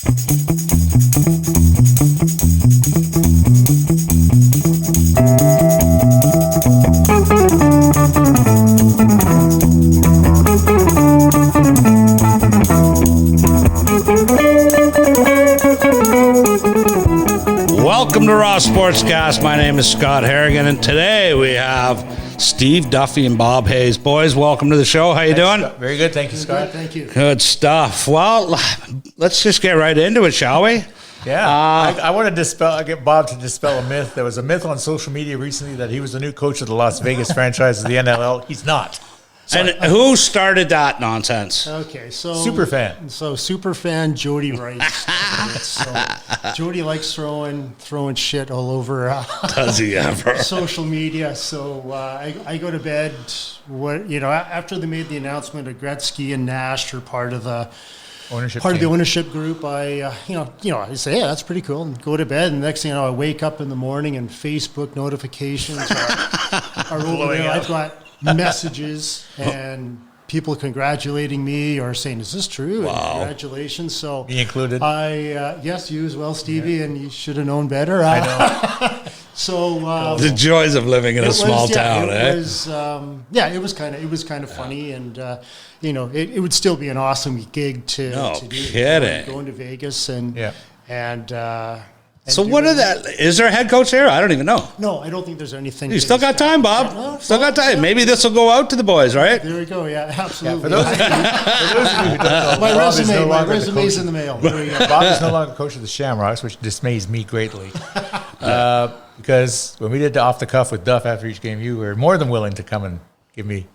Welcome to RawSportsCast. My name is Scott Harrigan, and today we have Steve Duffy and Bob Hayes. Boys, welcome to the show. How you doing? Scott. Very good, thank you, Scott. Thank you. Good stuff. Well, let's just get right into it, shall we? Yeah, I want to get Bob to dispel a myth. There was a myth on social media recently that he was the new coach of the Las Vegas franchise of the NLL. He's not. And who started that nonsense? Okay, so Superfan. So superfan Jody Rice. So Jody likes throwing shit all over Does he ever? social media. So I go to bed. After they made the announcement of Gretzky and Nash are part of the ownership group, I say, yeah, that's pretty cool, and go to bed. And the next thing you know, I wake up in the morning and Facebook notifications are over there. I've got messages and people congratulating me or saying, "Is this true?" Wow. And congratulations. So me included. Yes, you as well, Stevie, and you should have known better. I know. So the joys of living in a small town, it was kind of funny, and it would still be an awesome gig to do. Kidding. Going to Vegas So what are that? Is there a head coach there? I don't even know. No, I don't think there's anything. You still got time, Bob. Still got time. Maybe this will go out to the boys, right? There we go. Yeah, absolutely. Yeah, for those of you who don't know, my resume's in the mail. There we go. Bob is no longer coach of the Shamrocks, which dismays me greatly. Because when we did the off the cuff with Duff after each game, you were more than willing to come and give me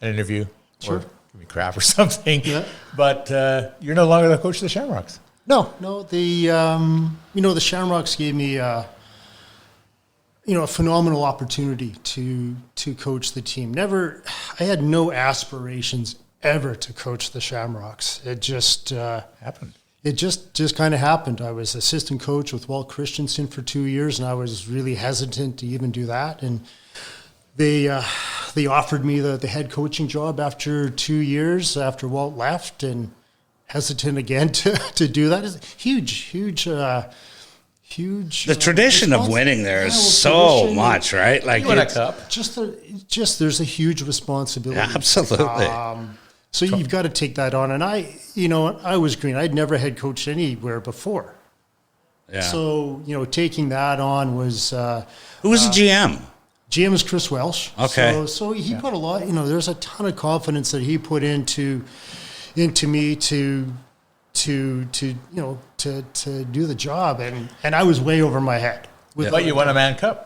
an interview or give me crap or something. Yeah. But you're no longer the coach of the Shamrocks. No. The Shamrocks gave me a phenomenal opportunity to coach the team. I had no aspirations ever to coach the Shamrocks. It just happened. It just kind of happened. I was assistant coach with Walt Christensen for 2 years, and I was really hesitant to even do that. And they offered me the head coaching job after 2 years after Walt left, and hesitant again to do that. It's huge. The tradition of winning there is so much, right? Like win a cup. Just there's a huge responsibility. Yeah, absolutely. So you've got to take that on. And I was green. I'd never head coached anywhere before. Yeah. So taking that on was who was the GM? GM is Chris Welsh. Okay. So he put a lot. There's a ton of confidence that he put into me to do the job, and I was way over my head. But you won a Man Cup.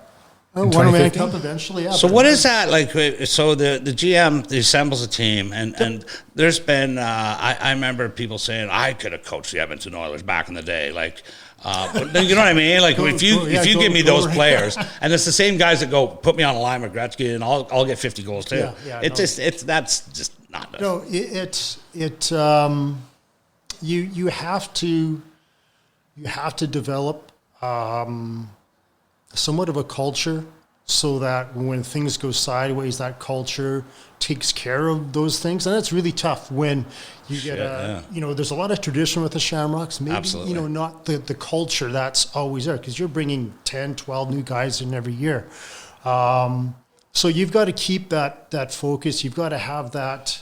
Won a Man Cup eventually. Yeah. So what is that like? So the GM assembles a team, and there's been I remember people saying I could have coached the Edmonton Oilers back in the day, like. But you know what I mean? Like if you give me those players, and it's the same guys that go put me on a line with Gretzky, and I'll get 50 goals too. That's just not. No, you have to develop somewhat of a culture so that when things go sideways, that culture takes care of those things. And that's really tough when you get there's a lot of tradition with the Shamrocks. Maybe, absolutely. Not the culture that's always there, because you're bringing 10, 12 new guys in every year. So you've got to keep that focus. You've got to have that.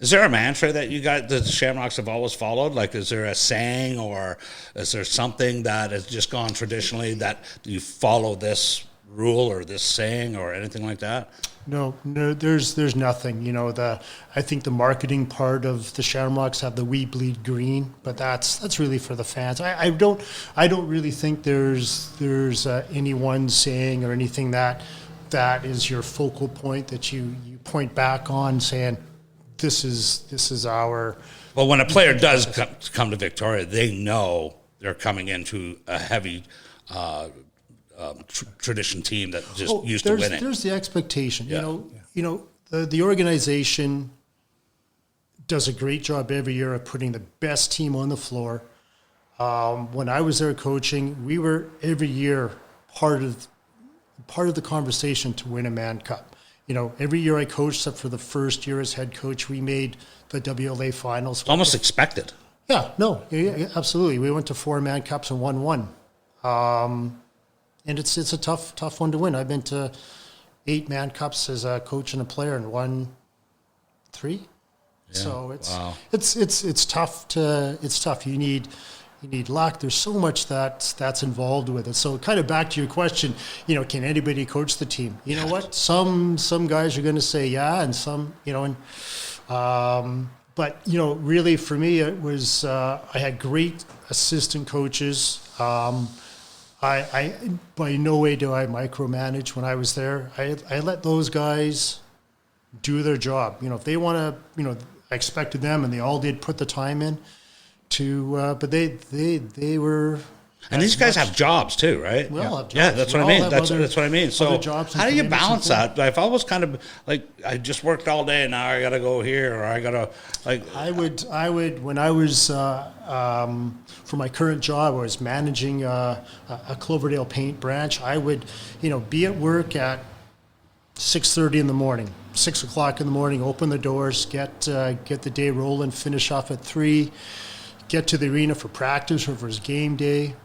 Is there a mantra that you got the Shamrocks have always followed? Like, is there a saying, or is there something that has just gone traditionally that you follow this rule or this saying or anything like that? No, there's nothing. I think the marketing part of the Shamrocks have the "We Bleed Green," but that's really for the fans. I don't really think there's any one saying or anything that is your focal point that you point back on saying this is our. Well, when a player does come to Victoria, they know they're coming into a heavy tradition team that just used to winning. There's the expectation. Yeah. The organization does a great job every year of putting the best team on the floor. When I was there coaching, we were every year part of the conversation to win a Man Cup. Every year I coached, except for the first year as head coach, we made the WLA finals. Almost expected. Yeah, absolutely. We went to 4-man cups and won one. And it's a tough one to win. I've been to 8-man cups as a coach and a player and won 3. Yeah. So it's tough. You need luck. There's so much that's involved with it. So kind of back to your question, can anybody coach the team? You know what? Some guys are going to say yeah, and some, but really for me it was I had great assistant coaches. I by no way do I micromanage when I was there. I let those guys do their job. If they want to, I expected them, and they all did put the time in to, but they were. And these guys have jobs too, right? We all have jobs. Yeah, that's what I mean. That's what I mean. So how do you balance that? I've always kind of like, I just worked all day and now I got to go here, or I got to like. I would when I was for my current job, I was managing a Cloverdale paint branch. I would, be at work at 6:30 in the morning, 6 o'clock in the morning. Open the doors, get the day rolling. Finish off at 3. Get to the arena for practice or for his game day.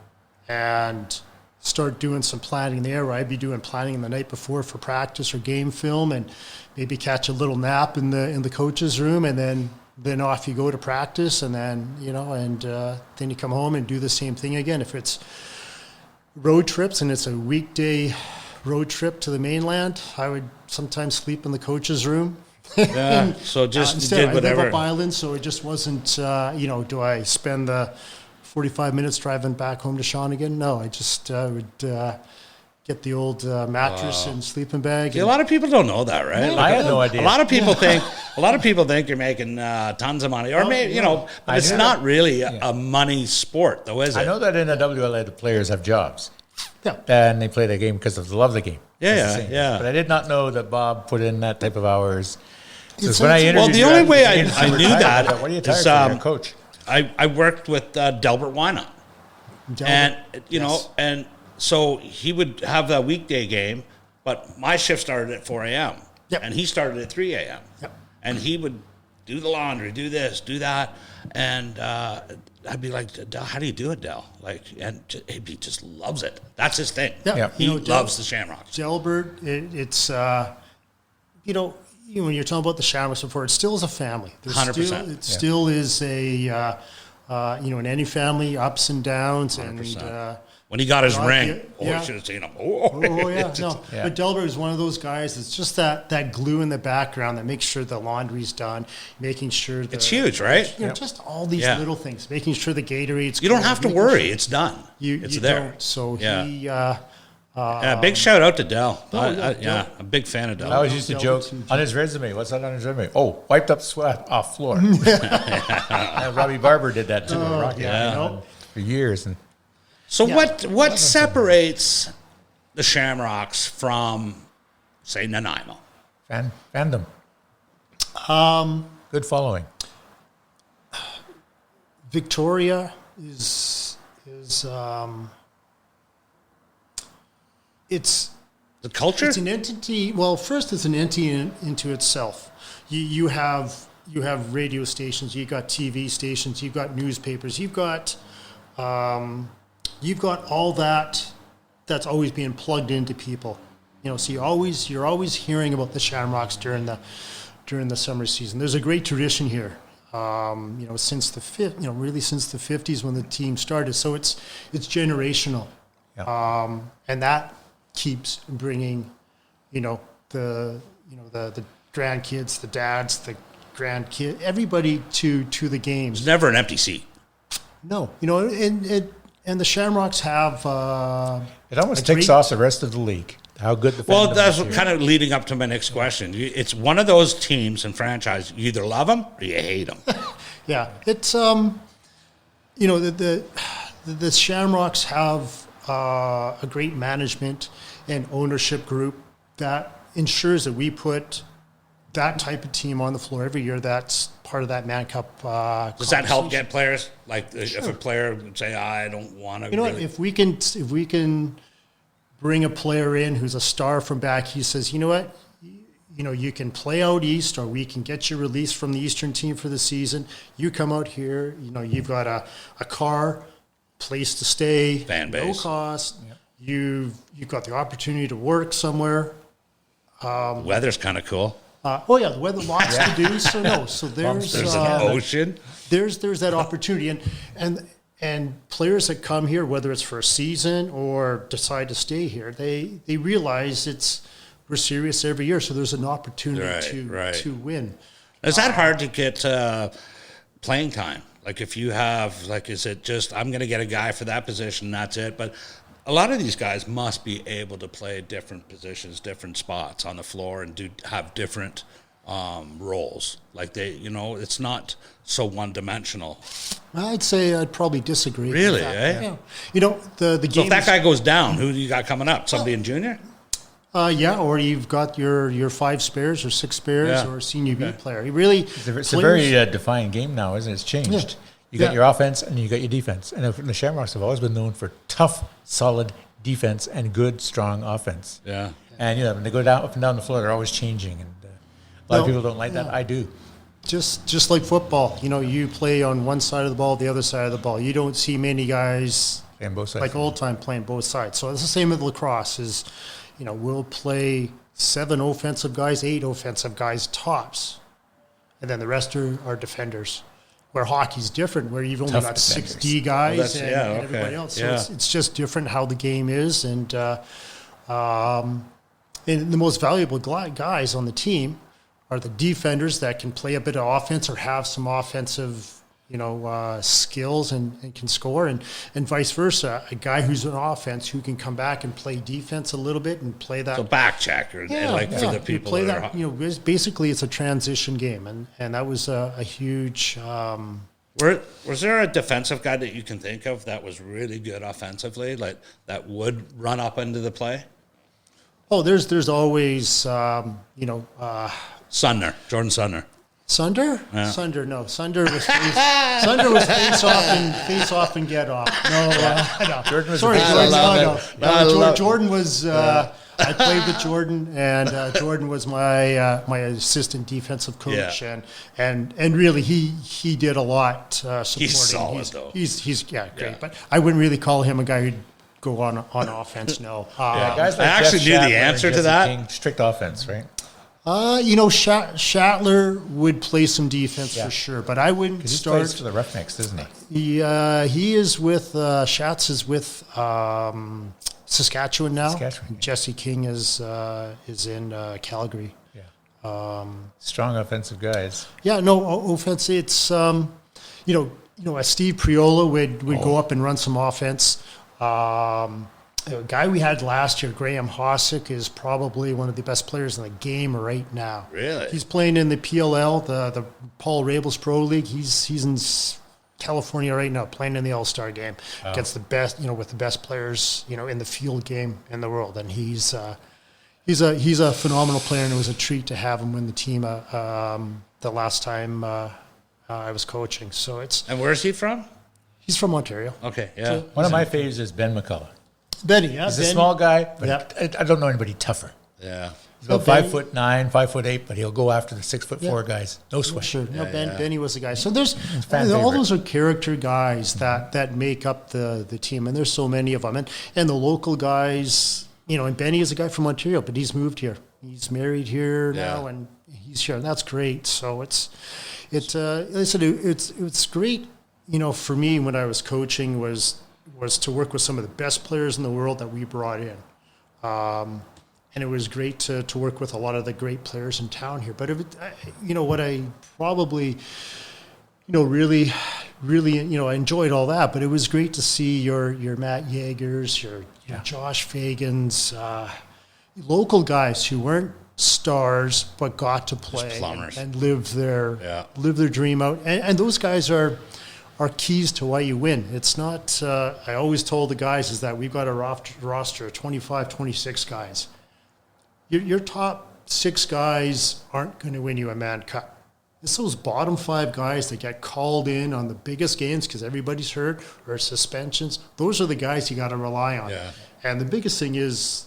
And start doing some planning there, where I'd be doing planning the night before for practice or game film, and maybe catch a little nap in the coach's room, and then off you go to practice, and then then you come home and do the same thing again. If it's road trips and it's a weekday road trip to the mainland, I would sometimes sleep in the coach's room. Yeah, so just instead, did whatever. I live up island, so it just wasn't. Do I spend the 45 minutes driving back home to Shawnigan? No, I just would get the old mattress and sleeping bag. See, a lot of people don't know that, right? I had no idea. A lot of people think you're making tons of money, or maybe but it's not really a money sport, though, is it? I know that in the WLA the players have jobs. Yeah, and they play the game because they love the game. Yeah. But I did not know that Bob put in that type of hours. It's when I interviewed the only way I knew that what are you tired is, for, your coach? I worked with Delbert Wynot. And, and so he would have that weekday game, but my shift started at 4 a.m. Yep. And he started at 3 a.m. Yep. And he would do the laundry, do this, do that. And I'd be like, how do you do it, Del? And he just loves it. That's his thing. Yeah. He loves the Shamrocks. Delbert, it's, when you're talking about the Shamrocks before, it still is a family. 100%. It still is a, in any family, ups and downs. 100%. And when he got his ring, you should have seen him. But Delbert is one of those guys that's just that glue in the background that makes sure the laundry's done, making sure it's huge, right? Just all these little things, making sure the Gatorade's. You don't have to worry; it's done. It's there. Don't. So he. And a big shout out to Del. A big fan of Del. I always used to joke on his resume. What's that on his resume? Oh, wiped up sweat off floor. And Robbie Barber did that too. For years. And so what separates the Shamrocks from, say, Nanaimo? Fandom. Good following. Victoria is it's the culture. It's an entity. Well, first, it's an entity into itself. You have radio stations. You got TV stations. You've got newspapers. You've got all that that's always being plugged into people. So you're always hearing about the Shamrocks during the summer season. There's a great tradition here. Since the since the 50s when the team started. So it's generational. Yeah. And that keeps bringing, the grandkids, the dads, the grandkids, everybody to the games. There's never an empty seat. No, and the Shamrocks have. It almost takes off the rest of the league. How good the well, that's kind of leading up to my next question. It's one of those teams and franchise. You either love them or you hate them. Yeah, it's the Shamrocks have a great management and ownership group that ensures that we put that type of team on the floor every year. That's part of that Man Cup. Does that help get players? Like if a player would say, I don't want to. What? If we can bring a player in who's a star from back, he says, you know what, you can play out east, or we can get you released from the eastern team for the season. You come out here, you've got a car, place to stay, fan base, no cost. Yep. You've got the opportunity to work somewhere. Weather's kind of cool. The weather, lots to do. So there's an ocean. There's that opportunity, and players that come here, whether it's for a season or decide to stay here, they realize we're serious every year. So there's an opportunity to win. Is that hard to get playing time? Like if you have, is it just I'm going to get a guy for that position, that's it? But a lot of these guys must be able to play different positions, different spots on the floor, and have different roles. Like it's not so one-dimensional. I'd probably disagree. Really, with eh? Yeah. The game. So if that guy goes down, who do you got coming up? Somebody in junior? Or you've got your 5 spares or 6 spares or a senior B player. It's a very defined game now, isn't it? It's changed. Yeah. You got your offense and you got your defense. And the Shamrocks have always been known for tough, solid defense and good, strong offense. Yeah. And when they go up and down the floor, they're always changing. And a lot of people don't like that. I do. Just like football, you play on one side of the ball, the other side of the ball. You don't see many guys playing both sides, like old time playing both sides. So it's the same with lacrosse. Is we'll play 7 offensive guys, 8 offensive guys tops, and then the rest are defenders. Where hockey's different, where you've only got defenders. 6 D guys and everybody else. So it's just different how the game is, and the most valuable guys on the team are the defenders that can play a bit of offense or have some offensive, skills and can score, and vice versa. A guy who's an offense who can come back and play defense a little bit and play that. So back checker, for the people play that. Basically it's a transition game, and that was a huge. Was there a defensive guy that you can think of that was really good offensively, like that would run up into the play? Oh, there's always Sundner, Jordan Sundner. Sunder? Yeah. Sunder, no. Sunder was face off and get off. No. Jordan was Jordan was. I played with Jordan, and Jordan was my assistant defensive coach, and really he did a lot supporting. He's solid though. He's great, but I wouldn't really call him a guy who'd go on offense. No. Guys like I actually knew the answer to that. King, strict offense, right? Shatler would play some defense for sure, but I wouldn't start. He plays for the Roughnecks, doesn't he? He is with Schatz is with Saskatchewan now. Jesse King is in Calgary. Yeah. Strong offensive guys. Yeah, no offense. It's Steve Priola would go up and run some offense. The guy we had last year, Graham Hossack, is probably one of the best players in the game right now. Really? He's playing in the PLL, the Paul Rabels Pro League. He's in California right now, playing in the All-Star game against the best, with the best players, in the field game in the world. And he's a phenomenal player, and it was a treat to have him win the team the last time I was coaching. So And where is he from? He's from Ontario. Okay, yeah. So one of my favorites is Ben McCullough. Benny, yeah. He's a small guy, but I don't know anybody tougher. Yeah. He's about 5'9", 5'8", but he'll go after the 6'4" guys. No sweat. Sure. No, Benny was the guy. So there's all those are character guys that make up the team, and there's so many of them. And the local guys, and Benny is a guy from Ontario, but he's moved here. He's married here now, and he's here, and that's great. So it's great. For me when I was coaching was to work with some of the best players in the world that we brought in. And it was great to work with a lot of the great players in town here. But, what I probably, really, I enjoyed all that. But it was great to see your Matt Yeagers, your Josh Fagans, local guys who weren't stars but got to play and live their dream out. And those guys are keys to why you win. It's not, I always told the guys is that we've got a roster of 25, 26 guys. Your top 6 guys aren't going to win you a Mann Cup. It's those bottom 5 guys that get called in on the biggest games because everybody's hurt or suspensions. Those are the guys you got to rely on. Yeah. And the biggest thing is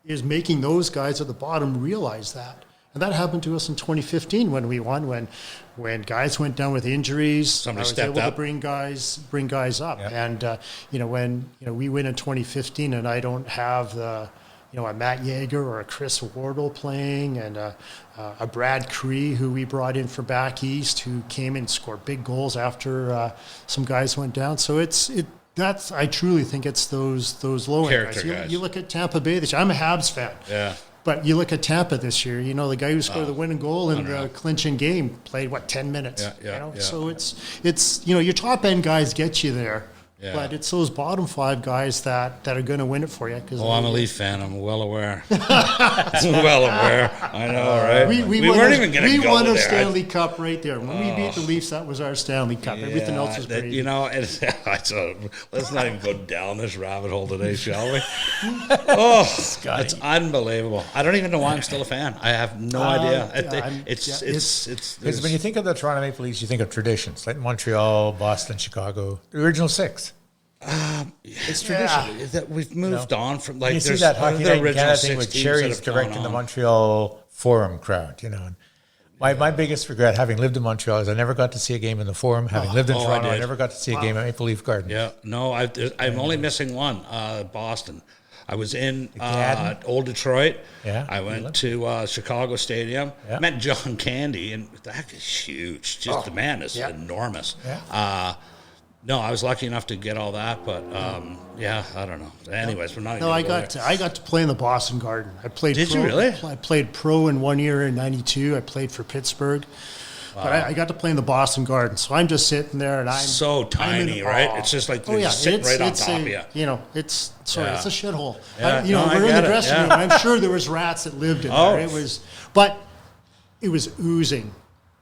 is making those guys at the bottom realize that. And that happened to us in 2015 when we won, when guys went down with injuries. Somebody I was stepped able up. to bring guys up. Yep. And, when we win in 2015 and I don't have a Matt Yeager or a Chris Wardle playing and a Brad Cree who we brought in from back east who came and scored big goals after some guys went down. So I truly think it's those low end guys. You look at Tampa Bay this year. I'm a Habs fan. Yeah. But you look at Tampa this year, the guy who scored the winning goal in the clinching game played 10 minutes. Yeah. So it's your top end guys get you there. Yeah. But it's those bottom five guys that are going to win it for you. I'm a Leaf fan. I'm well aware. Well aware. I know, right? We weren't even going to go there. We won a Stanley Cup right there. When we beat the Leafs, that was our Stanley Cup. Everything else was great. Let's not even go down this rabbit hole today, shall we? It's unbelievable. I don't even know why I'm still a fan. I have no idea. Because when you think of the Toronto Maple Leafs, you think of traditions, like Montreal, Boston, Chicago, the original six. It's tradition that we've moved on from. You see that Hockey Night in Canada thing with Cherry's directing the Montreal Forum crowd, And my biggest regret, having lived in Montreal, is I never got to see a game in the Forum. Having lived in Toronto, I never got to see a game at Maple Leaf Garden. Yeah, no, I'm only missing one, Boston. I was in Old Detroit. Yeah, I went to Chicago Stadium. Yeah. Met John Candy, and that is huge. Just the man is enormous. Yeah. No, I was lucky enough to get all that, but I don't know. Anyways, we're not. No, I got to play in the Boston Garden. I played. Did you really? I played pro in 1 year in '92. I played for Pittsburgh, but I got to play in the Boston Garden. So I'm just sitting there, and I'm so tiny, right? It's just like sitting right on top of you. It's a shithole. Yeah, we're in the dressing room. I'm sure there was rats that lived in there. It was oozing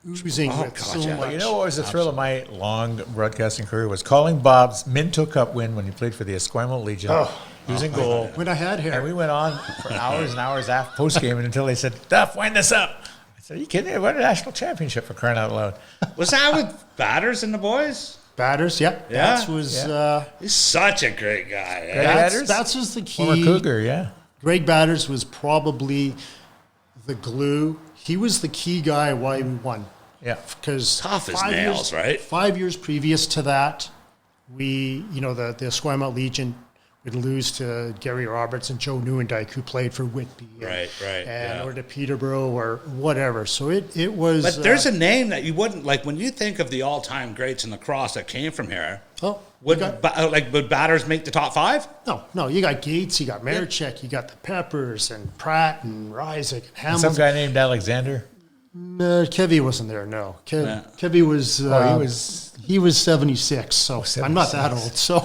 with so much. You know what was the thrill of my long broadcasting career was calling Bob's Minto Cup win when he played for the Esquimalt Legion. He was in goal. When I had hair. And we went on for hours and hours after post-game until they said, Duff, wind this up. I said, are you kidding me? What a national championship for crying out loud. Was that with Batters and the boys? Batters, yep. Yeah. That was... he's such a great guy. Greg Batters? That's was the key. Former Cougar, yeah. Greg Batters was probably the glue. He was the key guy why we won. Yeah. Because tough as nails, right? 5 years previous to that, the Esquimalt Legion would lose to Gary Roberts and Joe Newendike, who played for Whitby. Or to Peterborough or whatever. So it was... But there's a name that you wouldn't... Like, when you think of the all-time greats in lacrosse that came from here, would Batters make the top five? No. You got Gates, you got Marechek, you got the Peppers and Pratt and Reisig and Hamilton. Some guy named Alexander? Kevy wasn't there, no. Kevy was... he was 76, so 76. I'm not that old. So,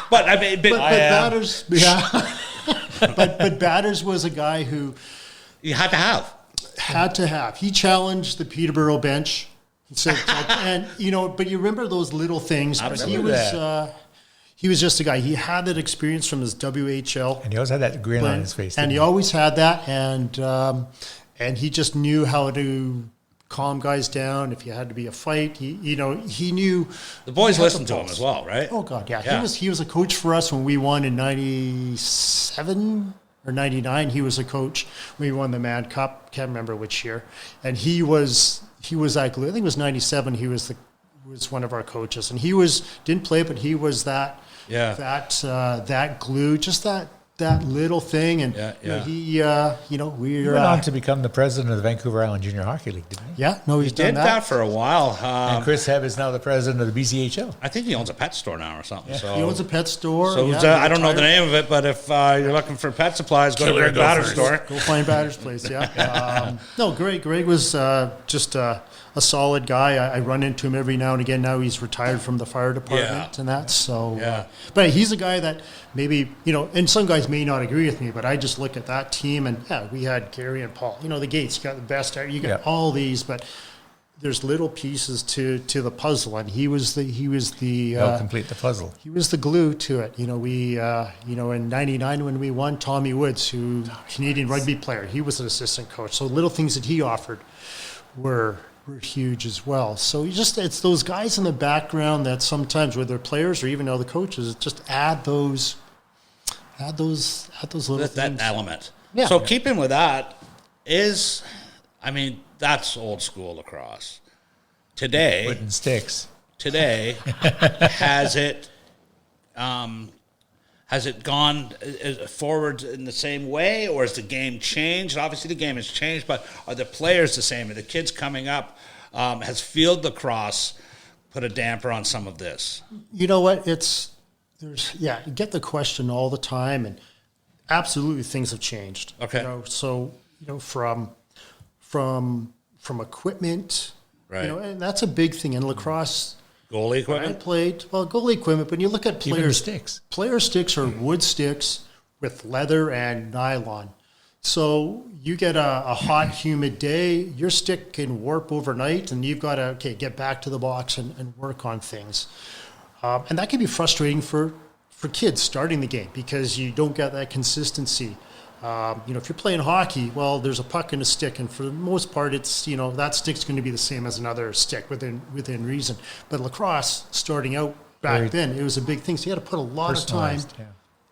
but I mean, Batters, but Batters was a guy who you had to have. He challenged the Peterborough bench. He said, but you remember those little things. He was just a guy. He had that experience from his WHL, and he always had that grin on his face. And he always had that, and he just knew how to calm guys down if you had to be a fight. He knew the boys listened to him as well, right? Oh God, yeah. He was a coach for us when we won in '97 or '99. He was a coach. We won the Mann Cup. Can't remember which year. And he was that glue. I think it was '97. He was one of our coaches, and he didn't play, but he was that glue. Just that little thing, and we went on to become the president of the Vancouver Island Junior Hockey League, didn't he? Yeah, no, he did that for a while. And Chris Hebb is now the president of the BCHL. I think he owns a pet store now or something. Yeah. So he owns a pet store. So I don't know the name of it, but if you're looking for pet supplies, go to Greg Batter's store. Go find Batter's place. Yeah. Greg was just a solid guy. I run into him every now and again. Now he's retired from the fire department and that. So, but he's a guy that maybe, and some guys may not agree with me, but I just look at that team and we had Gary and Paul, the Gates, you got the best, you got all these, but there's little pieces to the puzzle. And he was the complete the puzzle. He was the glue to it. In '99 when we won, Tommy Woods, who Canadian rugby player, he was an assistant coach. So little things that he offered were huge as well. So it's those guys in the background that sometimes, whether they're players or even other coaches, just add those little things. That element. Yeah. So keeping with that that's old school lacrosse. Today, Wooden sticks. Today, has it gone forward in the same way, or has the game changed? Obviously, the game has changed, but are the players the same? Are the kids coming up? Has field lacrosse put a damper on some of this? You know what? You get the question all the time, and absolutely things have changed. Okay. From equipment, right? And that's a big thing in lacrosse. Goalie equipment? I played, goalie equipment, but you look at players' sticks. Player sticks are wood sticks with leather and nylon. So you get a hot, humid day, your stick can warp overnight, and you've got to get back to the box and work on things. And that can be frustrating for kids starting the game because you don't get that consistency. If you're playing hockey, there's a puck and a stick, and for the most part, it's that stick's going to be the same as another stick within reason. But lacrosse, starting out back then, it was a big thing. So you had to put a lot of time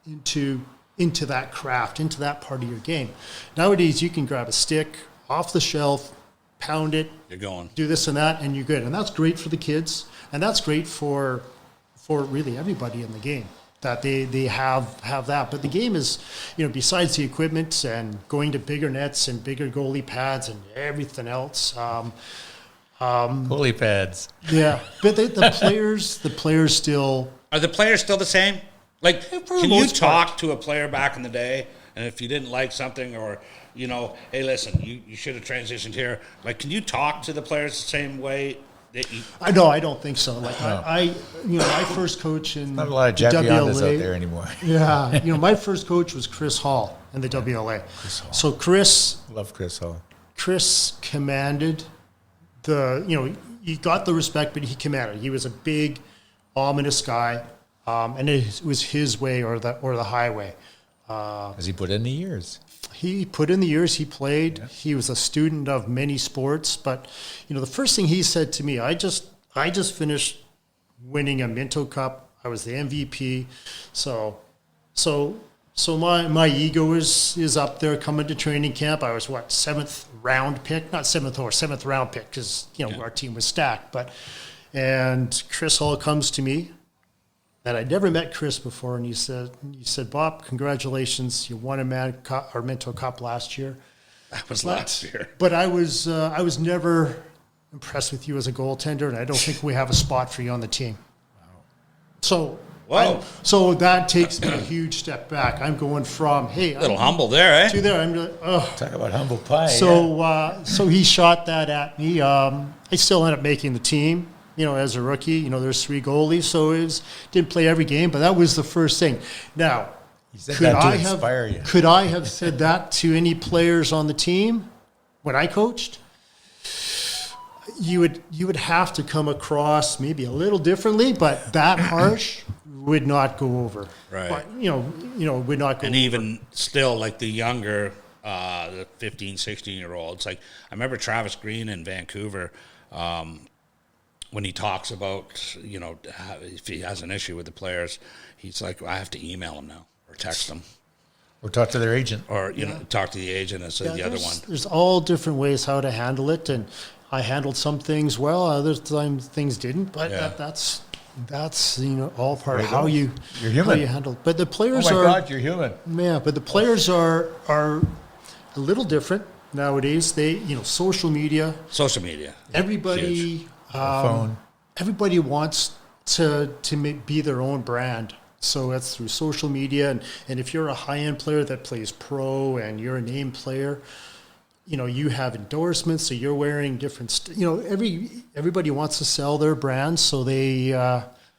into that craft, into that part of your game. Nowadays, you can grab a stick off the shelf, pound it, you're going, do this and that, and you're good. And that's great for the kids, and that's great for really everybody in the game. That they have that. But the game is, besides the equipment and going to bigger nets and bigger goalie pads and everything else. Goalie pads. Yeah, but the players still... Are the players still the same? Like, can you talk to a player back in the day, and if you didn't like something or, hey, listen, you should have transitioned here. Like, can you talk to the players the same way? I don't think so. Like I first coach in not a lot of the WLA out there anymore. Yeah, my first coach was Chris Hall in the WLA. So Love Chris Hall. Chris commanded he got the respect, but he commanded. He was a big, ominous guy, and it was his way or the highway. As he put in the years. He put in the years, he played. Yeah. He was a student of many sports. But, the first thing he said to me, I just finished winning a Minto Cup. I was the MVP. So my ego is up there coming to training camp. I was, seventh round pick? Not seventh round pick because, our team was stacked. And Chris Hall comes to me. And I'd never met Chris before, and he said, Bob, congratulations, you won a Minto Cup last year. That was last year. But I was never impressed with you as a goaltender, and I don't think we have a spot for you on the team. Wow. So that takes me a huge step back. I'm going from, hey, a little humble there, eh? To there. I'm like, talk about humble pie. So he shot that at me. I still ended up making the team. As a rookie, there's 3 goalies, so didn't play every game, but that was the first thing. Now, could I have said that to any players on the team when I coached? You would have to come across maybe a little differently, but that harsh would not go over. Right. But, would not go over. And even still, like the younger, the 15, 16-year-olds, like I remember Travis Green in Vancouver, when he talks about, if he has an issue with the players, he's like, I have to email them now or text them. Or talk to their agent. Or, talk to the agent and say the other one. There's all different ways how to handle it, and I handled some things well, other times things didn't, but that's all part of how you handle it. But the players are... Oh, my God, you're human. Yeah, but the players are a little different nowadays. They, social media. Everybody... Huge. Phone. Everybody wants to be their own brand. So that's through social media. And if you're a high-end player that plays pro and you're a name player, you have endorsements, so you're wearing different everybody wants to sell their brand, so they...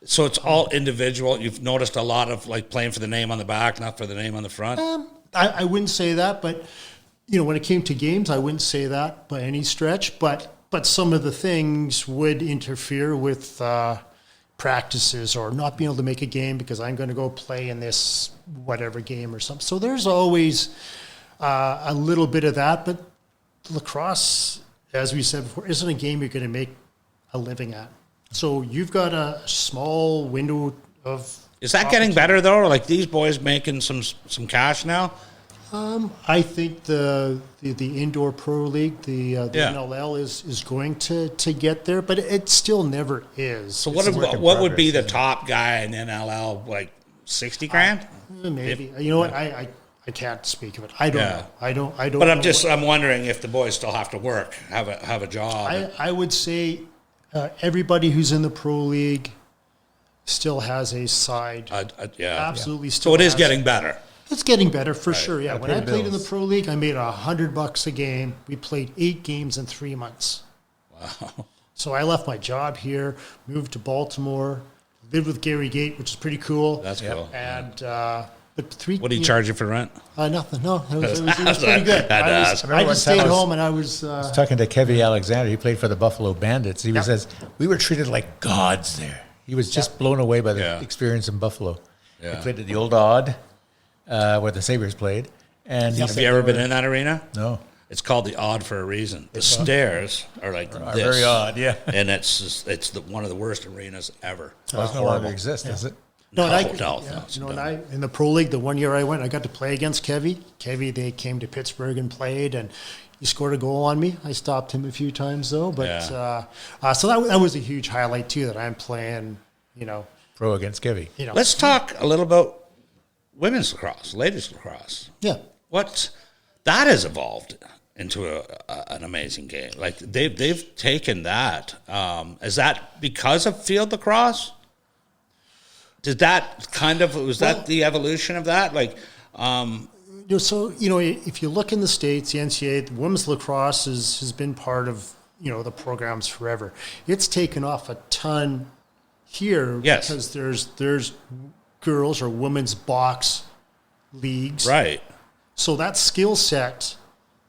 So it's all individual. You've noticed a lot of, like, playing for the name on the back, not for the name on the front? I wouldn't say that, but, when it came to games, I wouldn't say that by any stretch, but some of the things would interfere with practices or not being able to make a game because I'm going to go play in this whatever game or something. So there's always a little bit of that. But lacrosse, as we said before, isn't a game you're going to make a living at. So you've got a small window of... Is that getting better, though? Like these boys making some cash now? I think the indoor pro league, the NLL is going to get there, but it still never is. So what would be the top guy in NLL, like 60 grand? Maybe. You know what? I can't speak of it. I don't know. I don't. But I'm wondering if the boys still have to work, have a job. I would say everybody who's in the pro league still has a side. Absolutely. Still. So it is getting better. It's getting better for sure. Yeah. When I played in the pro league, I made $100 a game. We played 8 games in 3 months. Wow. So I left my job here, moved to Baltimore, lived with Gary Gate, which is pretty cool. That's cool. And but 3. What do you charge you for rent? Nothing. No, it was pretty good. I just stayed home and I was talking to Kevin Alexander. He played for the Buffalo Bandits. He says we were treated like gods there. He was just blown away by the experience in Buffalo. He played at the old Odd, where the Sabres played. And have you ever been in that arena? No. It's called the Odd for a reason. The stairs are like this. Very odd, yeah. And it's one of the worst arenas ever. Well, it no longer exists, does it? No, in the pro league, the 1 year I went, I got to play against Kevy. They came to Pittsburgh and played, and he scored a goal on me. I stopped him a few times though, but so that was a huge highlight too. That I'm playing, pro against Kevy. Let's talk a little about women's lacrosse, ladies lacrosse. Yeah, what that has evolved into an amazing game. Like they've taken that. Is that because of field lacrosse? Did that that the evolution of that? Like, so if you look in the States, the NCAA, the women's lacrosse has been part of the programs forever. It's taken off a ton here because there's girls or women's box leagues, right? So that skill set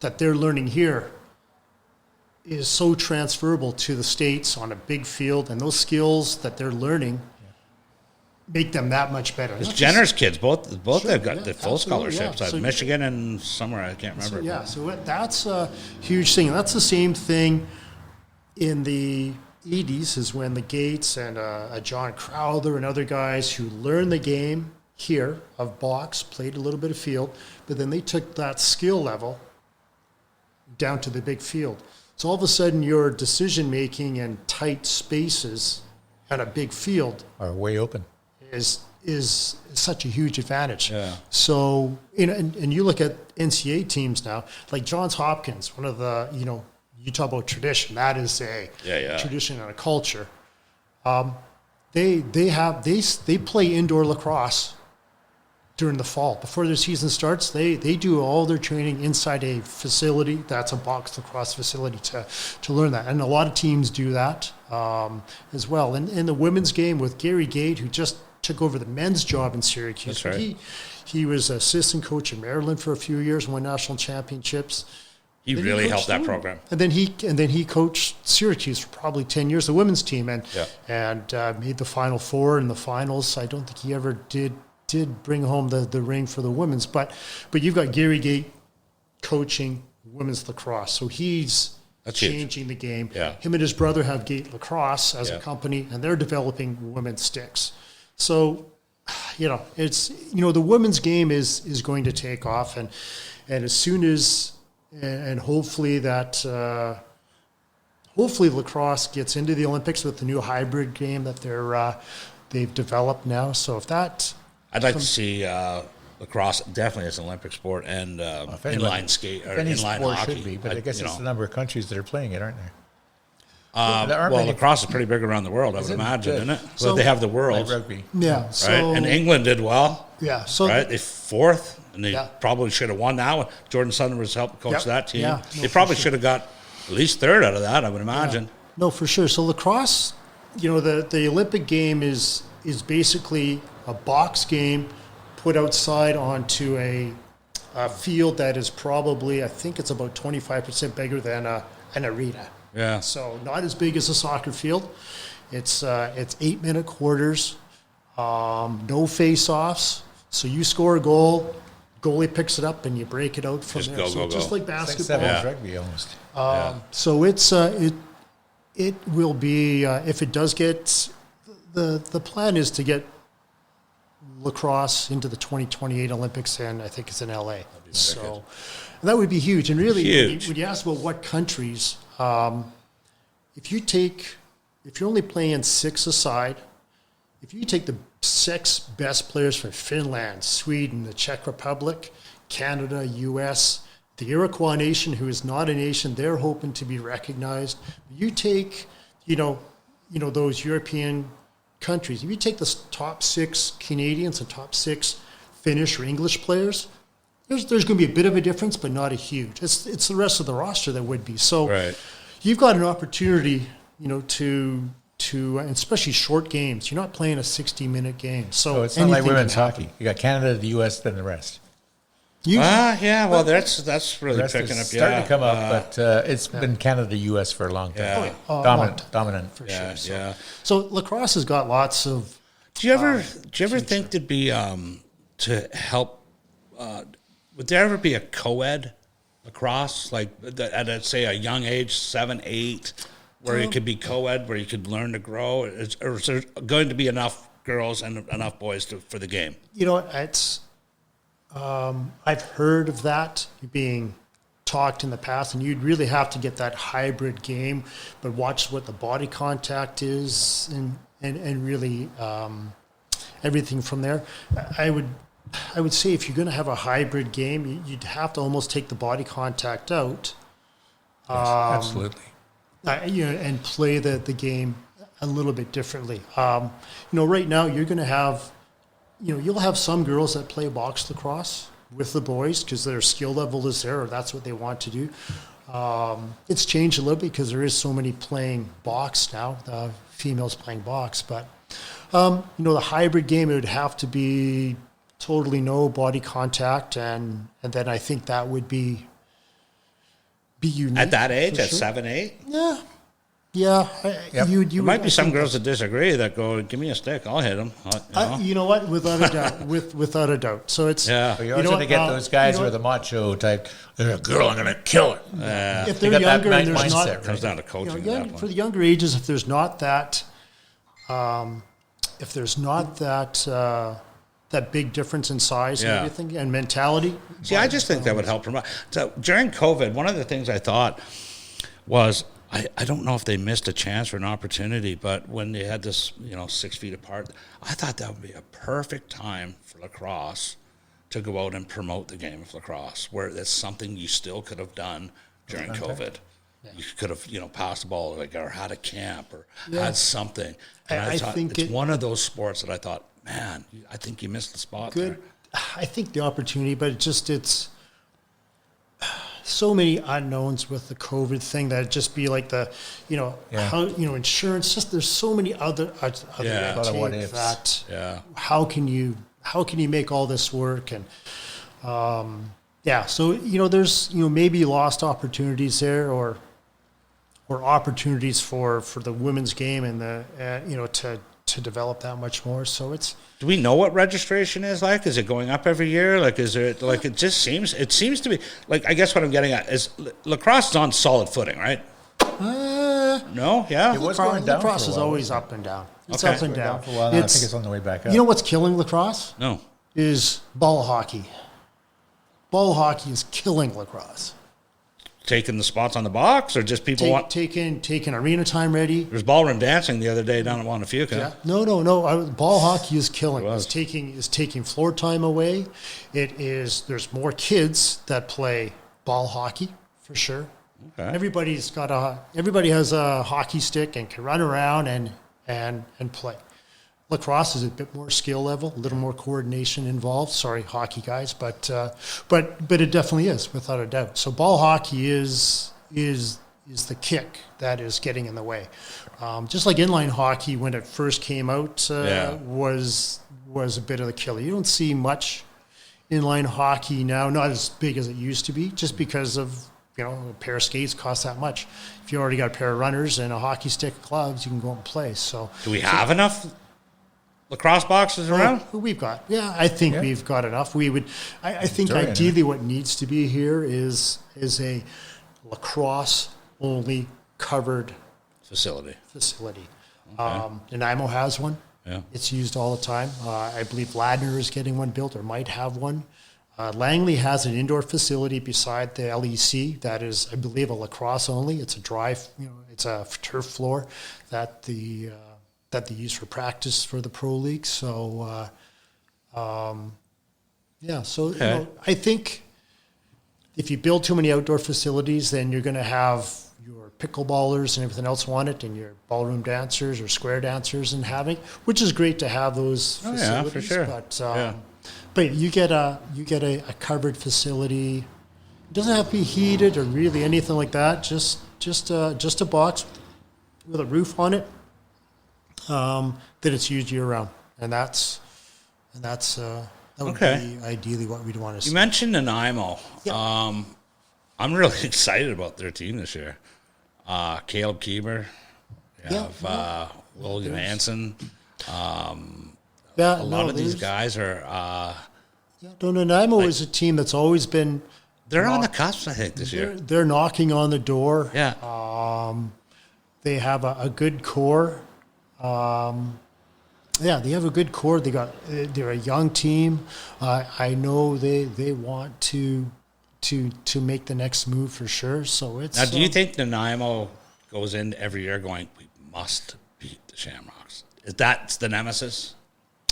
that they're learning here is so transferable to the States on a big field, and those skills that they're learning make them that much better. Because Jenner's kids, both have got the full scholarships at Michigan and somewhere, I can't remember. So that's a huge thing. And that's the same thing in the 80s is when the Gates and John Crowther and other guys who learned the game here of box, played a little bit of field, but then they took that skill level down to the big field. So all of a sudden your decision-making in tight spaces at a big field are way open. Is such a huge advantage. Yeah. So, and you look at NCAA teams now, like Johns Hopkins, one of the, you talk about tradition, that is a tradition and a culture. They play indoor lacrosse during the fall. Before their season starts, they do all their training inside a facility. That's a box lacrosse facility to learn that. And a lot of teams do that as well. And in the women's game with Gary Gate, who just took over the men's job in Syracuse. That's right. He was assistant coach in Maryland for a few years and won national championships. He really helped that program. And then he coached Syracuse for probably 10 years, the women's team, and made the Final Four and the finals. I don't think he ever did bring home the ring for the women's, but you've got Gary Gate coaching women's lacrosse, so he's changing the game. Yeah. Him and his brother have Gate Lacrosse as a company, and they're developing women's sticks. So, it's the women's game is going to take off, and as soon as and hopefully lacrosse gets into the Olympics with the new hybrid game that they've developed now. So if that, I'd like to see lacrosse definitely as an Olympic sport and inline skate or inline hockey. Should be, but I guess it's the number of countries that are playing it, aren't there? Lacrosse is pretty big around the world, I would imagine, isn't it? So they have the world. Like rugby. Yeah. Right? So, and England did well. Yeah. So right? They're fourth, and they probably should have won now. Jordan Sutton was helping coach that team. Yeah, they probably should have got at least third out of that, I would imagine. Yeah. No, for sure. So lacrosse, the Olympic game is basically a box game put outside onto a field that is probably, I think it's about 25% bigger than an arena. Yeah. So not as big as a soccer field. It's 8-minute quarters, no face-offs. So you score a goal, goalie picks it up, and you break it out from Just there. go. Just like basketball. It's like rugby almost. So it's it will be if it does get the plan is to get lacrosse into the 2028 Olympics, and I think it's in LA. So that would be huge. And really, when you ask about what countries, if you're only playing 6 aside, if you take the 6 best players from Finland, Sweden, the Czech Republic, Canada, U.S., the Iroquois Nation, who is not a nation, they're hoping to be recognized. You take, those European countries. If you take the top 6 Canadians and top 6 Finnish or English players, there's going to be a bit of a difference, but not a huge. It's the rest of the roster that would be. So you've got an opportunity, to and especially short games. You're not playing a 60-minute game. So it's not like women's hockey. You got Canada, the U.S., then the rest. Well, that's really picking up. Starting to come up, but it's been Canada, U.S. for a long time. Dominant for sure. So. So lacrosse has got lots of. Do you ever think there'd be to help? Would there ever be a co-ed lacrosse, like at say a young age, 7, 8, where it could be co-ed, where you could learn to grow? Or is there going to be enough girls and enough boys for the game? It's. I've heard of that being talked in the past, and you'd really have to get that hybrid game, but watch what the body contact is and really everything from there. I would say if you're going to have a hybrid game, you'd have to almost take the body contact out. Yes, absolutely. And play the game a little bit differently. Right now you're going to have. You'll have some girls that play box lacrosse with the boys because their skill level is there, or that's what they want to do. It's changed a little bit because there is so many playing box now, females playing box. But, the hybrid game, it would have to be totally no body contact, and then I think that would be unique. At that age, at 7, 8? Yeah. Yeah, yep. There might be some girls that disagree that go, "Give me a stick, I'll hit them." You know what? Without a doubt, without a doubt. So it's But you're always going to get those guys who are the macho type. They're a girl, I'm going to kill her. If they're younger and there's not, it comes down to coaching. For the younger ages, if there's not that, that big difference in size and everything and mentality. See, I just think that would help promote. So during COVID, one of the things I thought was. I don't know if they missed a chance or an opportunity, but when they had this, 6 feet apart, I thought that would be a perfect time for lacrosse to go out and promote the game of lacrosse, where that's something you still could have done during COVID. Yeah. You could have, passed the ball or had a camp or had something. And I thought think it's one of those sports that I thought, man, I think you missed the spot there. I think the opportunity, but it's so many unknowns with the COVID thing that it'd just be like the, how, insurance. Just there's so many other that how can you make all this work and so there's maybe lost opportunities there or opportunities for the women's game and the to develop that much more. So it's. Do we know what registration is like? Is it going up every year? Like, is there it seems to be like, I guess what I'm getting at is lacrosse is on solid footing, right? No, yeah. It was going down. Lacrosse is always up and down. It's up and down. For a while, I think it's on the way back up. You know what's killing lacrosse? No. Is ball hockey. Ball hockey is killing lacrosse. Taking the spots on the box, or just people taking arena time ready. There's ballroom dancing the other day down at Wanafuka. Yeah. No. Ball hockey is killing. It's taking floor time away. There's more kids that play ball hockey for sure. Okay. Everybody has a hockey stick and can run around and play. Lacrosse is a bit more skill level, a little more coordination involved. Sorry, hockey guys, but it definitely is without a doubt. So ball hockey is the kick that is getting in the way. Just like inline hockey when it first came out was a bit of the killer. You don't see much inline hockey now, not as big as it used to be, just because of a pair of skates costs that much. If you already got a pair of runners and a hockey stick of gloves, you can go and play. So do we have enough lacrosse boxes around? We've got, I think we've got enough. We would, I think ideally what needs to be here is a lacrosse only covered facility. Nanaimo has one. Yeah. It's used all the time. I believe Ladner is getting one built or might have one. Langley has an indoor facility beside the LEC that is, I believe, a lacrosse only. It's a it's a turf floor that they use for practice for the pro league. So, I think if you build too many outdoor facilities, then you're going to have your pickleballers and everything else want it, and your ballroom dancers or square dancers and having, which is great to have those facilities. Yeah, for sure. But you get a covered facility. It doesn't have to be heated or really anything like that. Just a box with a roof on it that it's used year round, and that would be ideally what we'd want to see. You mentioned Nanaimo. Yeah. I'm really excited about their team this year. Caleb Keeber, Will Johansson. A lot of these guys are. Nanaimo is a team that's always been. They're on the cusp, I think, this year. They're knocking on the door. Yeah. They have a good core. They have a good core. They're a young team. I know they want to make the next move for sure. So it's. Now, do you think Nanaimo goes in every year going, we must beat the Shamrocks? Is that the nemesis?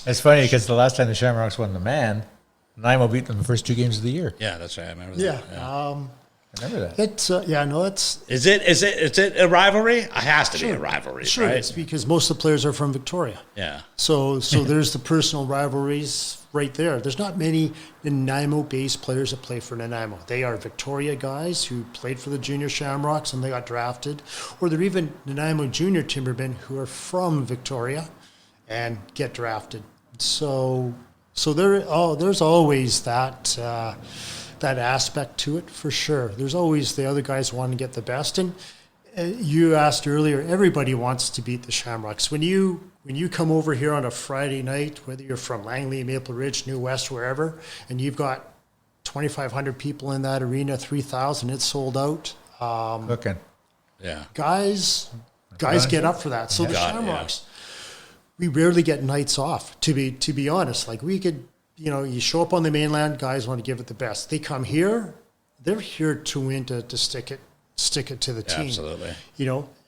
It's funny because the last time the Shamrocks won the man, Nanaimo beat them the first 2 games of the year. Yeah, that's right. I remember Yeah. that. I remember that. It's. Is it a rivalry? It has to be a rivalry, Sure, right? it's because most of the players are from Victoria. Yeah. So there's the personal rivalries right there. There's not many Nanaimo-based players that play for Nanaimo. They are Victoria guys who played for the junior Shamrocks and they got drafted, or they're even Nanaimo junior timbermen who are from Victoria and get drafted. So there's always that aspect to it for sure. There's always the other guys wanting to get the best. And you asked earlier, everybody wants to beat the Shamrocks. When you come over here on a Friday night, whether you're from Langley, Maple Ridge, New West, wherever, and you've got 2,500 people in that arena, 3,000, it's sold out. Looking. Yeah. Guys get up for that. So the Shamrocks, we rarely get nights off, to be honest. Like we could, you show up on the mainland, guys want to give it the best. They come here, they're here to win, to stick it to the team. Absolutely.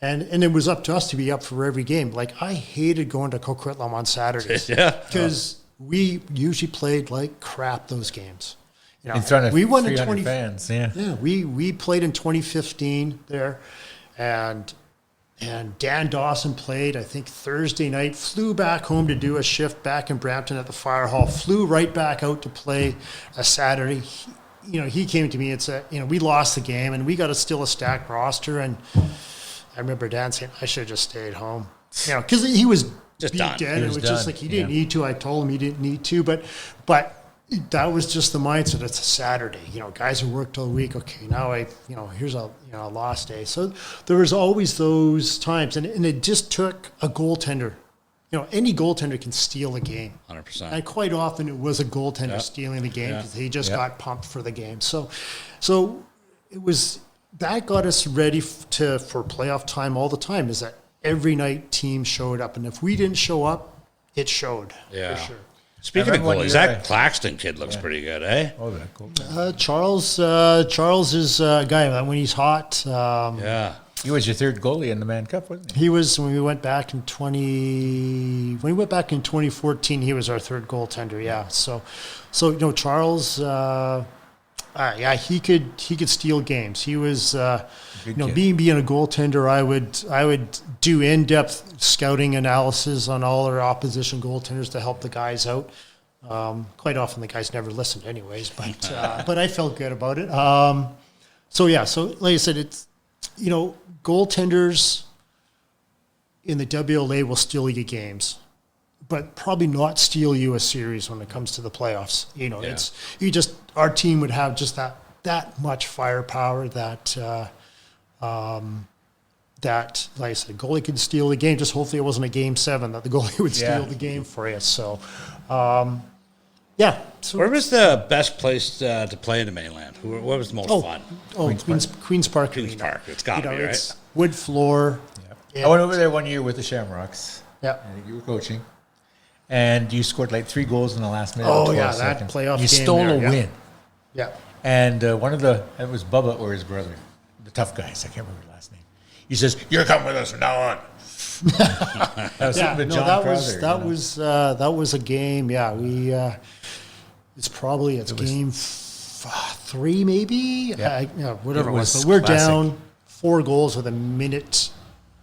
And it was up to us to be up for every game. Like I hated going to Coquitlam on Saturdays. Yeah. Because we usually played like crap those games. In front of we won 300 fans, yeah. Yeah, we played in 2015 there, and Dan Dawson played, I think, Thursday night, flew back home to do a shift back in Brampton at the Fire Hall, flew right back out to play a Saturday. He came to me and said, we lost the game and we got still a stacked roster. And I remember Dan saying, I should have just stayed home. Because he was just beat done. dead. It was just like he didn't need to. I told him he didn't need to, but that was just the mindset. It's a Saturday. Guys who worked all week. Okay, now here's a lost day. So there was always those times, and it just took a goaltender. Any goaltender can steal a game. 100%. And quite often it was a goaltender stealing the game because he just got pumped for the game. So it was that got us ready for playoff time all the time. Is that every night teams showed up, and if we didn't show up, it showed. Yeah. For sure. Speaking of goalies, that Claxton kid looks pretty good, eh? Oh, that cool. Charles is a guy when he's hot. Yeah. He was your third goalie in the Man Cup, wasn't he? He was when we went back in 2014. He was our third goaltender. Yeah. So Charles. He could steal games. He was being a goaltender. I would do in-depth scouting analysis on all our opposition goaltenders to help the guys out. Quite often the guys never listened, anyways. But I felt good about it. So like I said, it's goaltenders in the WLA will steal you games, but probably not steal you a series when it comes to the playoffs. It's our team would have just that much firepower that like I said, goalie could steal the game. Just hopefully it wasn't a game 7 that the goalie would steal the game for you. So, So where was the best place to play in the mainland? What was the most fun? Queen's Park. Queen's Park. It's got to be, right? It's wood floor. Yeah. I went over there one year with the Shamrocks. Yeah. I think you were coaching. and you scored like 3 goals in the last minute. Oh, and 12 yeah, that seconds. playoff You game stole there, a yeah. win. Yeah. And it was Bubba or his brother, the tough guys. I can't remember his last name. He says, "You're coming with us from now on." That was a game. Yeah, it's game 3 maybe. Yeah. Whatever it was. But was we're classic. down 4 goals with a minute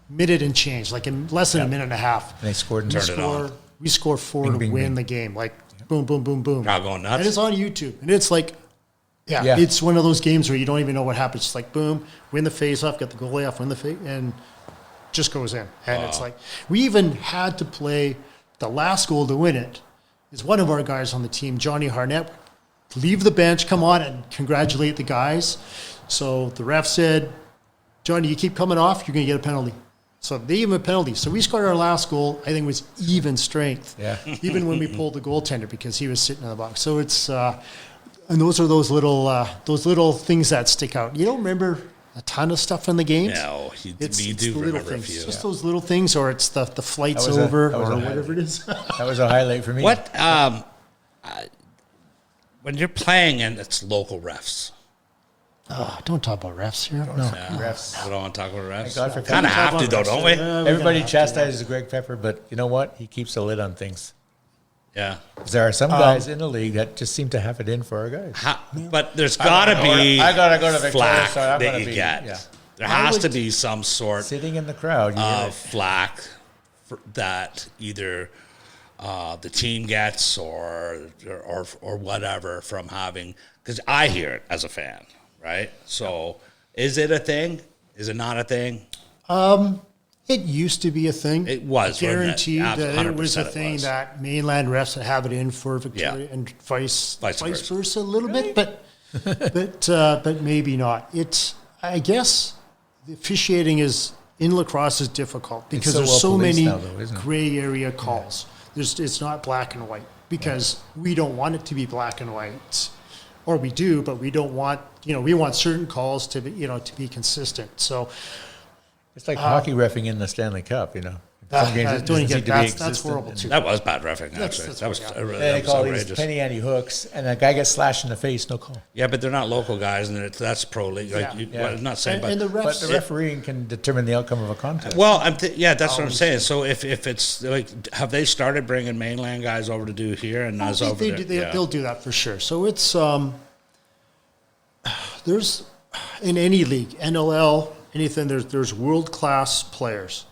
and change, like in less than a minute and a half. And they scored and turned it on. We score 4 Bing, to bing, win bing. the game. Like boom, boom, boom, boom. Crowd going nuts. And it's on YouTube, and it's like. Yeah. It's one of those games where you don't even know what happens. It's like, boom, win the face-off, get the goalie off, win the face, and just goes in. And it's like, we even had to play the last goal to win it. Is one of our guys on the team, Johnny Harnett, leave the bench, come on and congratulate the guys. So the ref said, Johnny, you keep coming off, you're going to get a penalty. So they gave him a penalty. So we scored our last goal, I think it was even strength. Yeah. Even when we pulled the goaltender because he was sitting in the box. So it's... and those are those little things that stick out. You don't remember a ton of stuff in the games. No, It's we the do little remember a things. few. Just those little things, or it's the flight's That was a- over, that was or a whatever highlight. it is. That was a highlight for me. What when you're playing and it's local refs? Oh, don't talk about refs here. No. Yeah, refs. We don't want to talk about refs. Thank God for Kind of Talk have to, about though, refs. don't we? Everybody have to. chastises Greg Pepper, but you know what? He keeps a lid on things. Yeah. 'Cause there are some guys in the league that just seem to have it in for our guys. But there's got to be I gotta go to Victoria, flack so I'm that gonna you be- get. yeah. There has to be some sort Sitting in the crowd, you get of it. flack that either the team gets or whatever from having, because I hear it as a fan, right? So is it a thing? Is it not a thing? It used to be a thing. It was, wasn't it? guaranteed Yeah, that it was a 100% it thing was. that mainland refs would have it in for Victoria and vice versa a little bit, but maybe not. It's, I guess, the officiating in lacrosse is difficult because so there's well so policed many now, though, isn't it? gray area calls. It's not black and white because we don't want it to be black and white, or we do, but we don't want, we want certain calls to be, to be consistent. So. It's like hockey reffing in the Stanley Cup, Some games it doesn't seem to be that's existent. horrible too. That was bad reffing, actually. that's That was, what that And they was call these outrageous. penny ante hooks, and a guy gets slashed in the face, no call. Yeah, but they're not local guys, and that's pro league. Like, Yeah. well, I'm not saying, And the But refs, the refereeing can determine the outcome of a contest. well, that's what I'm saying. So if it's like, have they started bringing mainland guys over to do here and us over there? they'll do that for sure. So it's there's in any league, NLL, anything. There's world class players,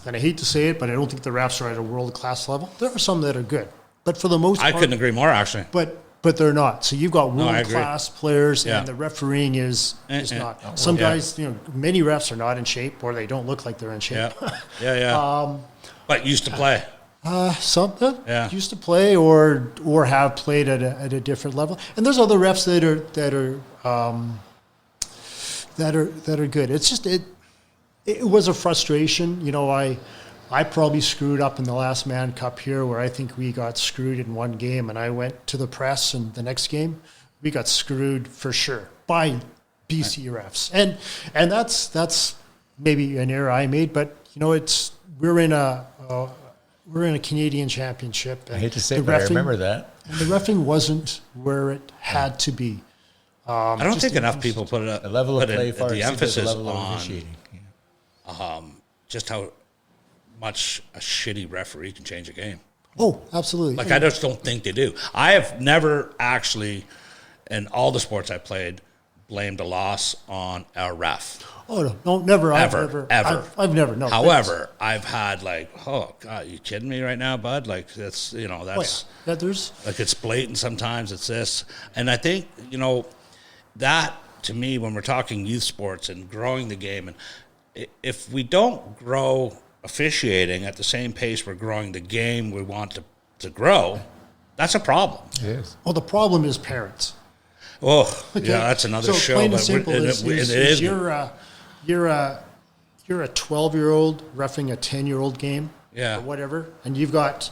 and I hate to say it, but I don't think the refs are at a world class level. There are some that are good, but for the most I part, couldn't agree more, actually. But they're not. So you've got I world agree. class players, Yeah. and the refereeing is not. Some Yeah. guys, many refs are not in shape, or they don't look like they're in shape. Yeah. But used to play. Some that Yeah. used to play or have played at a different level, and there's other refs that are good. It's just it was a frustration. I probably screwed up in the last Man Cup here, where I think we got screwed in one game, and I went to the press, and the next game we got screwed for sure by BC refs, and that's maybe an error I made, but we're in a Canadian championship. I hate to say it, but I remember that. And the reffing wasn't where it had to be. I don't think enough people put it up. The level of play far the exceeds emphasis the level of on officiating. Yeah. just how much a shitty referee can change a game. Oh, absolutely. Like, I just don't think they do. I have never actually, in all the sports I played, blamed a loss on a ref. Oh, no, never. Ever. I've never, no. However, I've had oh, God, are you kidding me right now, bud? Like, that's, that's... Yeah, there's... Like, it's blatant sometimes, it's this. And I think, that, to me, when we're talking youth sports and growing the game, and if we don't grow officiating at the same pace we're growing the game we want to grow, that's a problem. It is. Well, the problem is parents. Oh, Okay? yeah, that's another so show. Plain and But simple it is is. you're a 12-year-old reffing a 10-year-old game, Yeah. or whatever, and you've got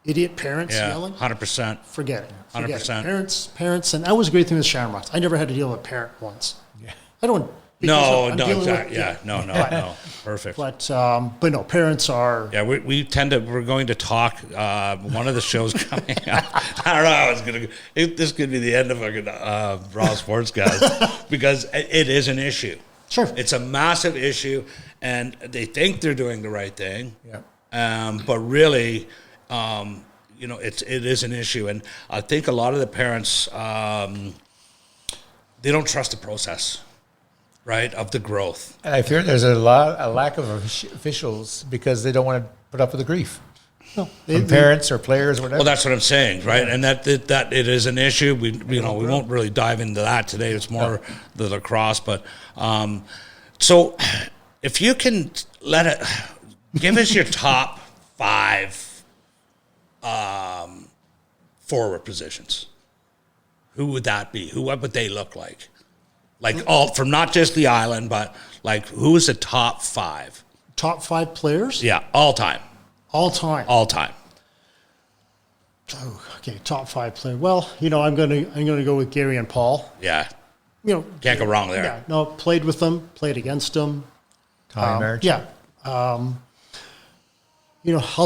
idiot parents Yeah, yelling. 100%. Forget it. 100%. Parents, and that was a great thing with Shamrocks. I never had to deal with a parent once. Yeah. I don't. No, I'm no, dealing with- exactly. Yeah, no. Perfect. But no, parents are. Yeah, we're going to talk. One of the shows coming up. I don't know how it's going to go. This could be the end of fucking Raw Sportscast because it is an issue. Sure. It's a massive issue, and they think they're doing the right thing. Yeah. But really, it is an issue, and I think a lot of the parents they don't trust the process. Right, of the growth. And I fear there's a lack of officials because they don't want to put up with the grief. No, From parents or players, whatever. Well, that's what I'm saying, right? And that it is an issue. We won't really dive into that today. It's more the lacrosse, but so if you can give us your top 5 forward positions. Who would that be? What would they look like? Like all from not just the island, but like who is the top 5? Top 5 players? Yeah, all time. All time. All time. Oh, okay, top 5 player. Well, I'm gonna go with Gary and Paul. Yeah. Can't go wrong there. Yeah. No, played with them, played against them. Tommy Merritt. Yeah. I'll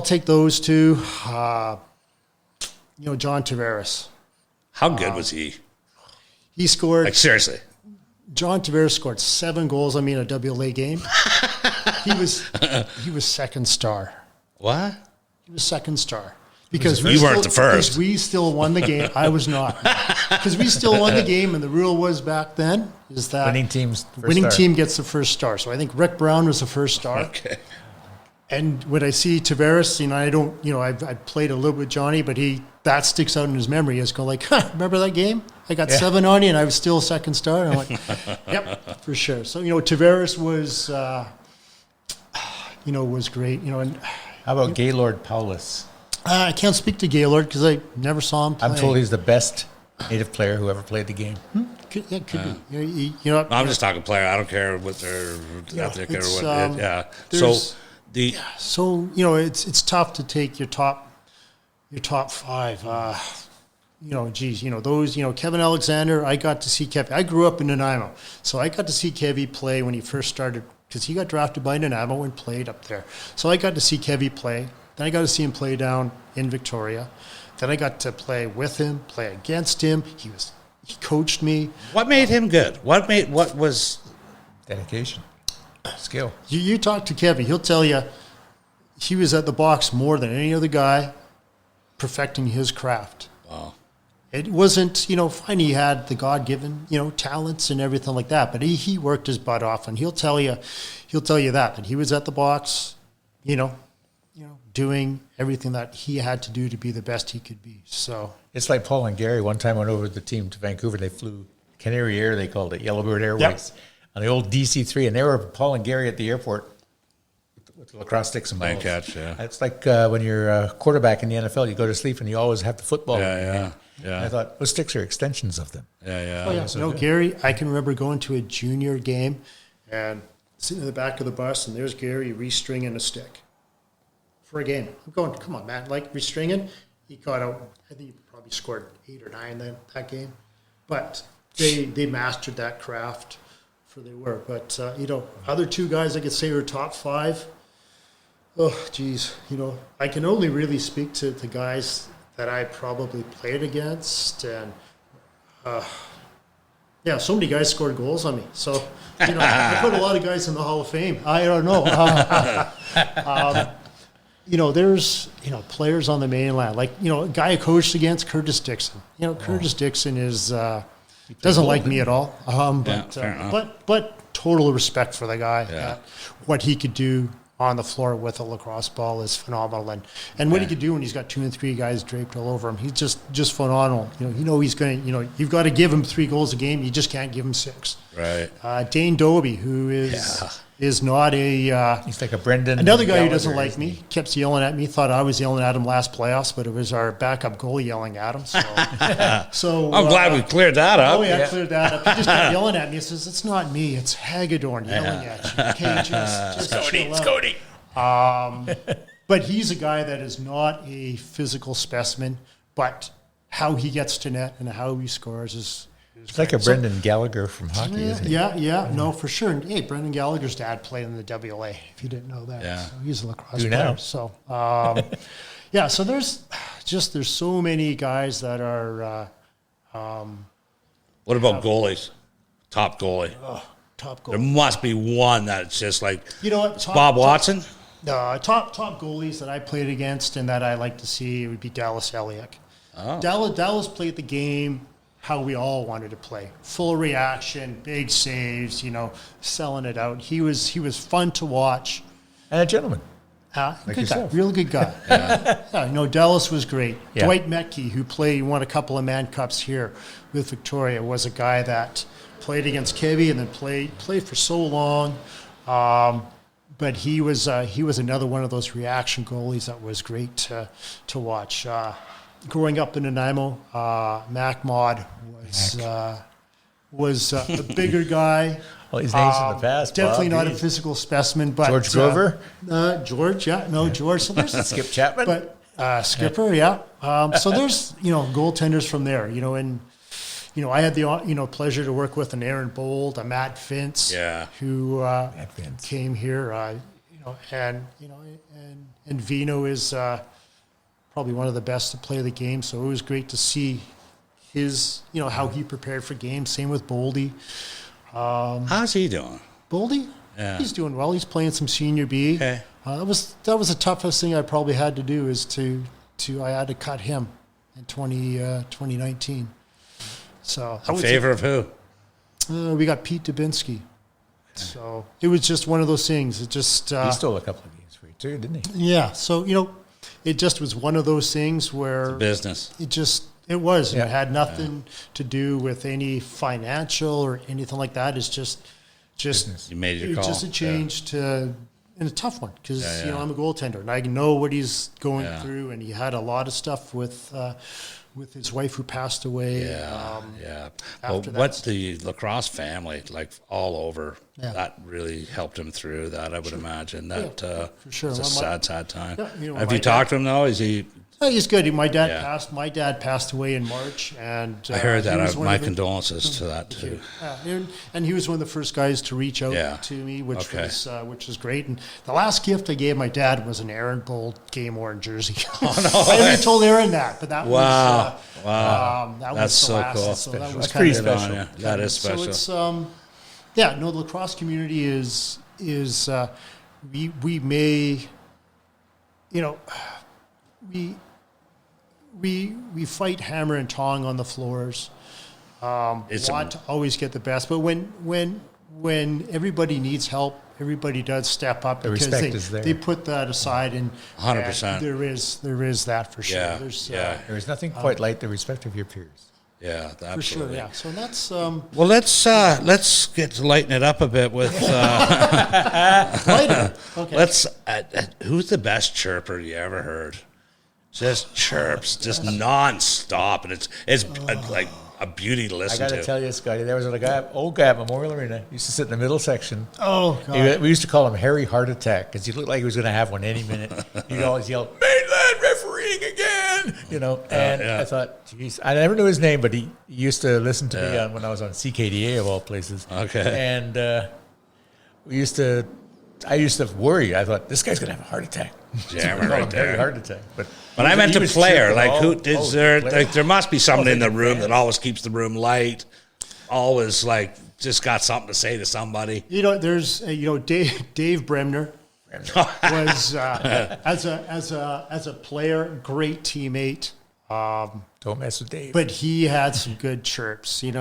take those 2. John Tavares. How good was he? He scored. Like seriously. John Tavares scored 7 goals on me in a WLA game. He was second star. What? He was second star. Because You weren't the first. Because we still won the game. I was not. Because we still won the game, and the rule was back then is that Winning team gets the first star. So I think Rick Brown was the first star. Okay. And when I see Tavares, I played a little with Johnny, but that sticks out in his memory as going like, remember that game? I got 7 on you, and I was still second star. And I'm like, yep, for sure. So Tavares was, was great. And How about Gaylord Paulus? I can't speak to Gaylord because I never saw him play. I'm told he's the best native player who ever played the game. Could be. I'm just talking player. I don't care what they're ethnic or what. Yeah. So it's tough to take your top 5. Those, Kevin Alexander, I got to see Kevin. I grew up in Nanaimo, so I got to see Kevy play when he first started because he got drafted by Nanaimo and played up there. So I got to see Kevy play. Then I got to see him play down in Victoria. Then I got to play with him, play against him. He coached me. What made him good? What was Dedication. Skill. You talk to Kevy, he'll tell you he was at the box more than any other guy perfecting his craft. Wow. It wasn't, fine, he had the God-given, talents and everything like that, but he worked his butt off, and he'll tell you that he was at the box, doing everything that he had to do to be the best he could be. So it's like Paul and Gary. One time I went over with the team to Vancouver. They flew Canary Air, they called it, Yellowbird Airways, on the old DC-3, and they were Paul and Gary at the airport with the lacrosse sticks and balls. Nice catch, yeah. It's like when you're a quarterback in the NFL, you go to sleep and you always have the football. Yeah. I thought, those sticks are extensions of them. Yeah. Oh, yeah. Gary, I can remember going to a junior game and sitting in the back of the bus, and there's Gary restringing a stick for a game. I'm going, come on, man, like restringing. He got out, I think he probably scored 8 or 9 that game. But they mastered that craft for they were. But, other 2 guys I could say are top 5. Oh, geez. I can only really speak to the guys that I probably played against. And, so many guys scored goals on me. So, I put a lot of guys in the Hall of Fame. I don't know. There's, players on the mainland. Like, a guy I coached against, Curtis Dixon. Curtis Dixon is doesn't like me at all. But total respect for the guy. Yeah. What he could do on the floor with a lacrosse ball is phenomenal. And what he could do when he's got 2 and 3 guys draped all over him, he's just phenomenal. He's going to, you've got to give him 3 goals a game. You just can't give him 6. Right. Dane Doby, who is not a... he's like a Brendan. Another guy who doesn't like me, kept yelling at me, thought I was yelling at him last playoffs, but it was our backup goalie yelling at him. So, I'm glad we cleared that up. Oh, yeah, cleared that up. He just kept yelling at me. He says, it's not me, it's Hagedorn yelling at you. Okay, just chill out. Cody. But he's a guy that is not a physical specimen, but how he gets to net and how he scores is It's like a Brendan Gallagher from hockey, isn't he? Yeah, no, for sure. And, hey, Brendan Gallagher's dad played in the WLA, if you didn't know that. Yeah. So he's a lacrosse Do player. now. So, yeah, so there's so many guys that are What about goalies? Top goalie. top There goalies. must be one that's just like You know what? Bob Watson. Top goalies that I played against and that I like to see would be Dallas Eliak. Oh. Dallas played the game how we all wanted to play. Full reaction, big saves, selling it out. He was fun to watch. And a gentleman. Good guy, yourself. real good guy. Dallas was great. Yeah. Dwight Metke, who won a couple of Man Cups here with Victoria, was a guy that played against Kevy and then played for so long. But he was another one of those reaction goalies that was great to watch. Growing up in Nanaimo, Mac Maud was a bigger guy. Well, his name's in the past. Definitely Bob, not a physical specimen, but George Grover? George. So there's Skip Chapman? but Skipper, yeah. So there's goaltenders from there, and I had the pleasure to work with an Aaron Bold, a Matt Vince, who Vince. came here, and Vino is probably one of the best to play the game. So it was great to see his how he prepared for games. Same with Boldy. How's he doing? Boldy? Yeah. He's doing well. He's playing some senior B. Okay. That was the toughest thing I probably had to do is I had to cut him in 2019. So In favor of who? we got Pete Dubinsky. So it was just one of those things. It just He stole a couple of games for you too, didn't he? yeah. So it just was one of those things where Business. it was. Yeah. It had nothing to do with any financial or anything like that. It's just Business. You made your it's call. just a change to and a tough one because Yeah. I'm a goaltender and I know what he's going Yeah. through, and he had a lot of stuff with his wife who passed away. Yeah, yeah. Well, after that. what's the lacrosse family like all over? Yeah. That really helped him through that. I would imagine that for sure. it's a Well, sad time. Yeah, Have my you talked to him though? Is he? He's good. My dad Yeah. My dad passed away in March, and I heard he that. was one My of the- condolences to that too. and he was one of the first guys to reach out Yeah. to me, which Okay. was great. And the last gift I gave my dad was an Aaron Bold game worn jersey. Oh, no. I never told Aaron that, but that Wow. was that That's was the so last. cool. So that was That's kind pretty of special. Yeah, that is special. So it's the lacrosse community is we may we fight hammer and tong on the floors. It's Want to always get the best, but when everybody needs help, everybody does step up The because respect is there. they put that aside, and 100%. there is that for sure. Yeah, There's, yeah, There is nothing quite like the respect of your peers. yeah. for Absolutely. sure. Yeah. So that's Well, let's get to lighten it up a bit with. later. Okay. Let's. Who's the best chirper you ever heard? Just chirps, just nonstop, and it's like a beauty to I listen got to to. tell you, Scotty, there was a old guy at Memorial Arena. He used to sit in the middle section. Oh God. We used to call him Harry Heart Attack because he looked like he was going to have one any minute. He'd always yell, "Mainland refereeing again!" And yeah. I thought, geez, I never knew his name, but he used to listen to me when I was on CKDA of all places. Okay. And I used to worry. I thought, this guy's going to have a heart attack. Jamming We call right him Harry there. Heart Attack. But I meant he to was player. chirping Like, all- who is there? player. Like, there must be somebody in the there's a room fan. that always keeps the room light. Always like just got something to say to somebody. There's Dave Bremner was as a player, great teammate. Don't mess with Dave. But he had some good chirps. He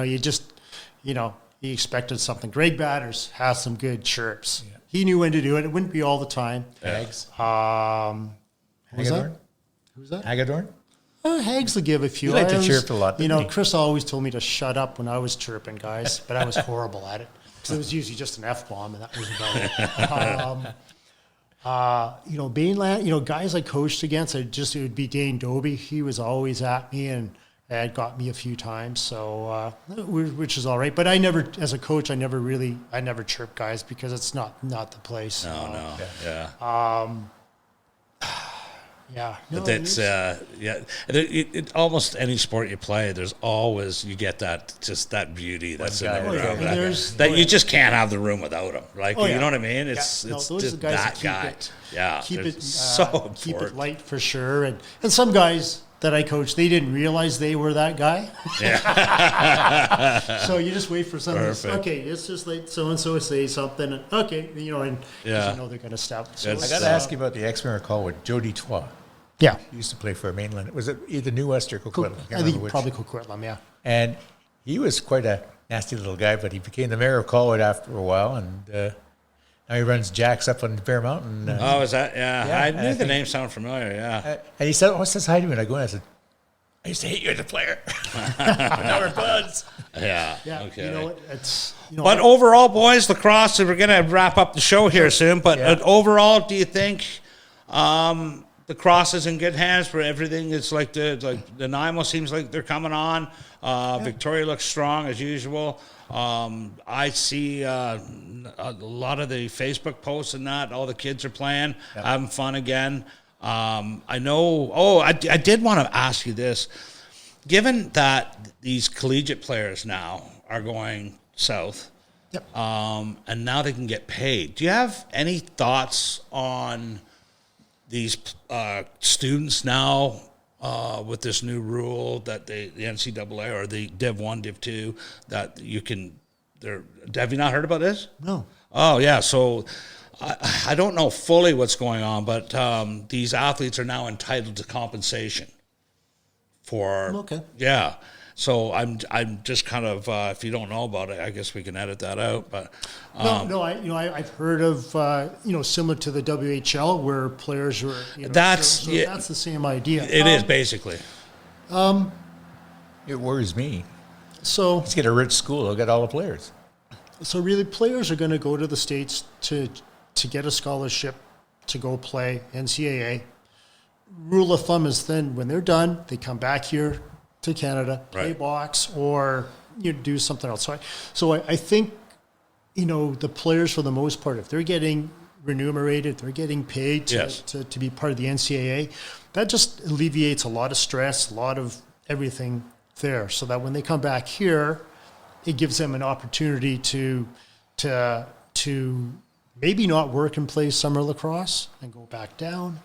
expected something. Greg Batters has some good chirps. Yeah. He knew when to do it. It wouldn't be all the time. Hags. Who's that? Hagedorn? Who's that? Hagedorn? Hags will give a few. He liked to I was- chirp a lot, didn't he? Chris always told me to shut up when I was chirping, guys, but I was horrible at it because it was usually just an F-bomb, and that was about it. Bainland, guys I coached against, it would be Dane Doby. He was always at me and had got me a few times, so which is all right. But I never, as a coach, I never chirp guys because it's not the place. No, yeah. Yeah. But it's almost any sport you play, there's always you get that beauty that's in the room that you just can't have the room without them. Like you know what I mean? It's those just are the guys that guy. Keep it so important. keep it light for sure. And some guys that I coached, they didn't realize they were that guy. Yeah. So you just wait for something. Okay, it's just like so and so say something. And, okay, and you know they're going to stop. So I got to ask you about the X-Men call with Joe Detroit. Yeah, He used to play for Mainland. Was it either New West or Coquitlam? I think probably Coquitlam, yeah. And he was quite a nasty little guy, but he became the mayor of Colwood after a while, and now he runs Jack's up on Bear Mountain. Oh, is that? Yeah, I knew the name sounded familiar. Yeah. And he said, "Oh, says hi to me." And I go in. I said, "I used to hate you as a player, but now we're buds." Yeah. Yeah. Okay. You know what? It's but overall, boys, lacrosse. We're going to wrap up the show here soon. But overall, do you think lacrosse is in good hands? Where everything is like the Nanaimo seems like they're coming on. Victoria looks strong as usual. I see a lot of the Facebook posts and that. All the kids are playing, having fun again. I know. Oh, I did want to ask you this. Given that these collegiate players now are going south, and now they can get paid, do you have any thoughts on these students now with this new rule that the NCAA or the Div 1, Div 2, that you can, have you not heard about this? No. Oh, yeah. So I don't know fully what's going on, but these athletes are now entitled to compensation for, yeah. So I'm just kind of if you don't know about it, I guess we can edit that out. But I've heard of similar to the WHL where players were. That's the same idea. It is basically. It worries me. So let's get a rich school. They'll get all the players. So really, players are going to go to the States to get a scholarship to go play NCAA. Rule of thumb is then when they're done, they come back here to Canada, play box, or do something else. So I think, the players for the most part, if they're getting remunerated, they're getting paid to be part of the NCAA, that just alleviates a lot of stress, a lot of everything there. So that when they come back here, it gives them an opportunity to maybe not work and play summer lacrosse and go back down,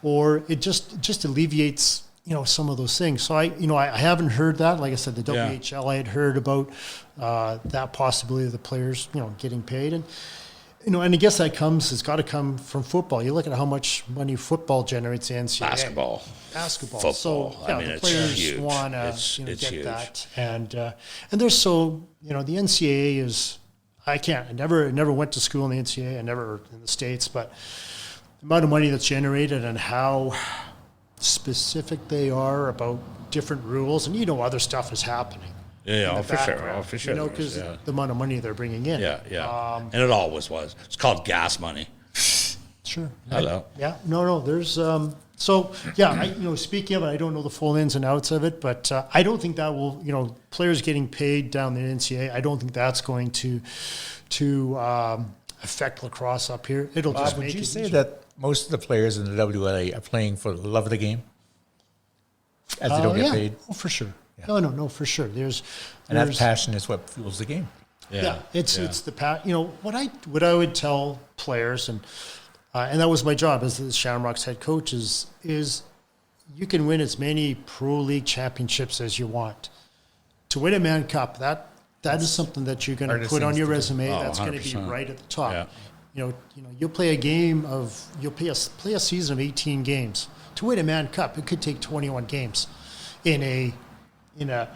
or it just alleviates some of those things. So I haven't heard that. Like I said, the WHL, I had heard about that possibility of the players, getting paid. And, and I guess it's got to come from football. You look at how much money football generates in NCAA. Basketball. Football. So, the players want to get huge. that. And there's the NCAA is, I never went to school in the NCAA. I never in the States, but the amount of money that's generated and how specific they are about different rules, and Oh, other stuff is happening. For sure. Because the amount of money they're bringing in. And it always was. It's called gas money. Sure. Hello. Yeah. No. There's speaking of it, I don't know the full ins and outs of it, but I don't think that will, players getting paid down the NCAA, I don't think that's going to affect lacrosse up here. It'll just make it Would you say easier. that most of the players in the WLA are playing for the love of the game, as they don't get paid? Oh, for sure. Yeah. No, for sure. There's that passion is what fuels the game. It's the what I would tell players, and that was my job as the Shamrocks head coach, is you can win as many pro league championships as you want. To win a Man Cup, that is something that you're going to put on your resume. That's going to be right at the top. Yeah. You'll play play a season of 18 games. To win a Man Cup, it could take 21 games in a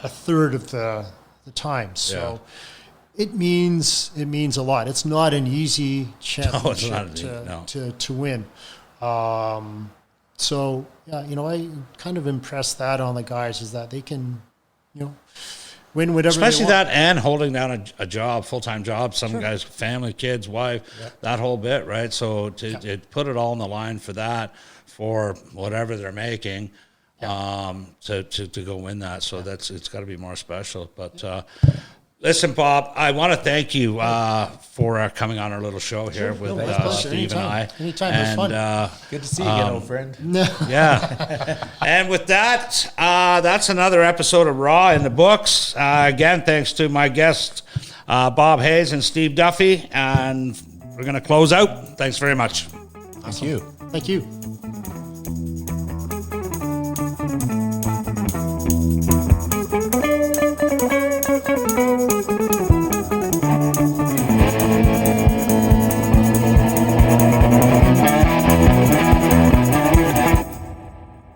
third of the time. So it means a lot. It's not an easy championship to win. So I kind of impressed that on the guys, is that they can, win whatever. Especially they want. that, and holding down a job, full-time job. Some guys, family, kids, wife, that whole bit, right? So to put it all on the line for that, for whatever they're making, to go win that. So it's got to be more special. But Listen, Bob, I want to thank you for coming on our little show here with Steve and I. Anytime, it was fun. Good to see you again, old friend. Yeah. And with that, that's another episode of Raw in the books. Again, thanks to my guests, Bob Hayes and Steve Duffy. And we're going to close out. Thanks very much. Thank you. Thank you.